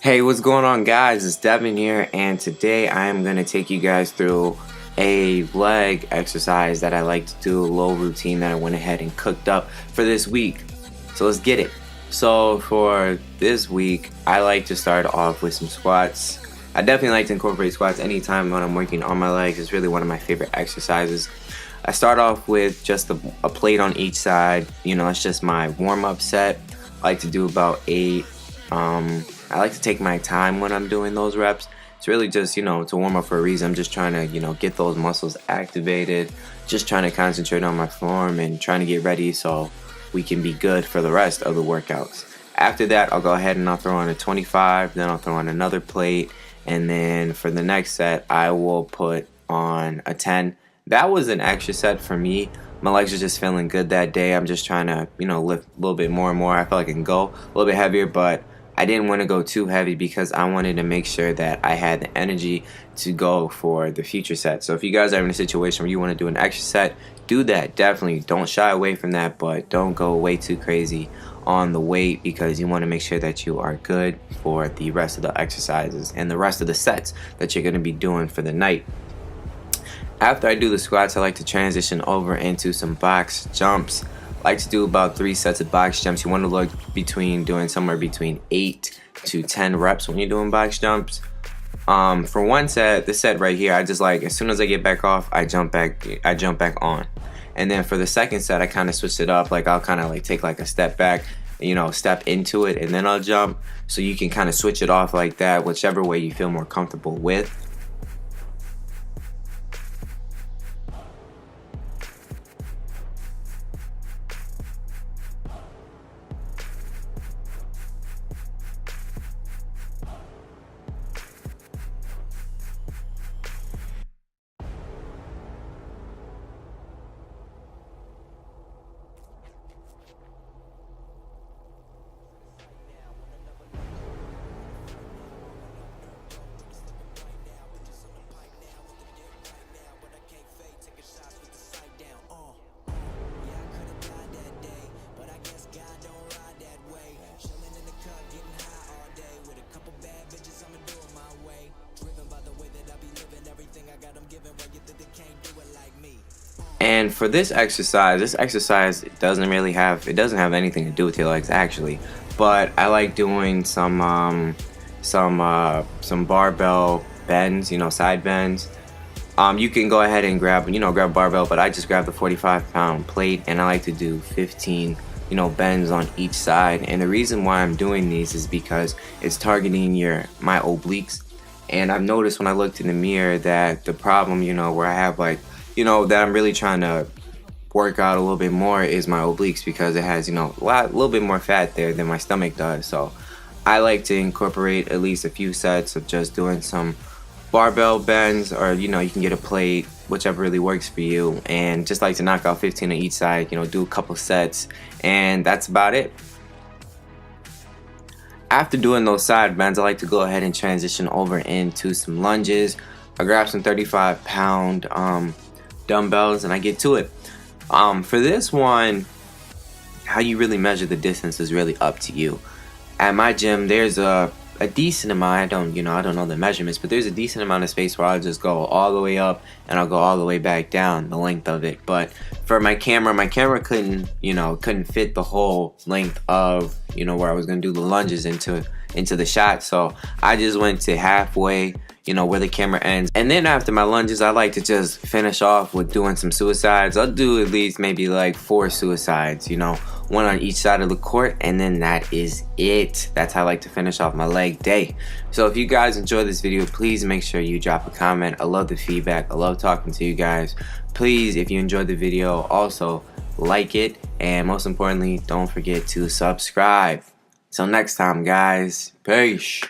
Hey, what's going on, guys? It's Devin here, and today I am going to take you guys through a leg exercise that I like to do, a low routine that I went ahead and cooked up for this week. So let's get it. So for this week, I like to start off with some squats. I definitely like to incorporate squats anytime when I'm working on my legs. It's really one of my favorite exercises. I start off with just a plate on each side. You know, it's just my warm-up set. I like to do about 8. I like to take my time when I'm doing those reps. It's really just, to warm up for a reason. I'm just trying to, get those muscles activated, just trying to concentrate on my form and trying to get ready so we can be good for the rest of the workouts. After that, I'll go ahead and I'll throw on a 25, then I'll throw on another plate, and then for the next set, I will put on a 10. That was an extra set for me. My legs are just feeling good that day. I'm just trying to, lift a little bit more and more. I feel like I can go a little bit heavier, but I didn't want to go too heavy because I wanted to make sure that I had the energy to go for the future set. So if you guys are in a situation where you want to do an extra set, do that. Definitely don't shy away from that, but don't go way too crazy on the weight because you want to make sure that you are good for the rest of the exercises and the rest of the sets that you're going to be doing for the night. After I do the squats, I like to transition over into some box jumps. I like to do about 3 sets of box jumps. You want to look doing somewhere between 8 to 10 reps when you're doing box jumps. For one set, this set right here, I just like as soon as I get back off, I jump back on. And then for the second set, I kind of switch it up. Like I'll kind of like take like a step back, step into it, and then I'll jump. So you can kind of switch it off like that, whichever way you feel more comfortable with. And for this exercise doesn't have anything to do with your legs actually, but I like doing some barbell bends, side bends. You can go ahead and grab a barbell, but I just grab the 45-pound plate and I like to do 15 bends on each side. And the reason why I'm doing these is because it's targeting my obliques. And I've noticed when I looked in the mirror that the problem, where I have like that I'm really trying to work out a little bit more is my obliques because it has, a little bit more fat there than my stomach does. So I like to incorporate at least a few sets of just doing some barbell bends, or, you can get a plate, whichever really works for you, and just like to knock out 15 on each side, do a couple sets, and that's about it. After doing those side bends, I like to go ahead and transition over into some lunges. I grab some 35-pound dumbbells and I get to it. For this one, how you really measure the distance is really up to you. At my gym, there's a decent amount. I don't know the measurements, but there's a decent amount of space where I'll just go all the way up and I'll go all the way back down the length of it. But for my camera couldn't fit the whole length of where I was gonna do the lunges into the shot. So I just went to halfway, where the camera ends. And then after my lunges, I like to just finish off with doing some suicides. I'll do at least maybe like 4 suicides, one on each side of the court, and then that is it. That's how I like to finish off my leg day. So if you guys enjoyed this video, please make sure you drop a comment. I love the feedback. I love talking to you guys. Please, if you enjoyed the video, also like it, and most importantly, don't forget to subscribe. Till next time, guys. Peace.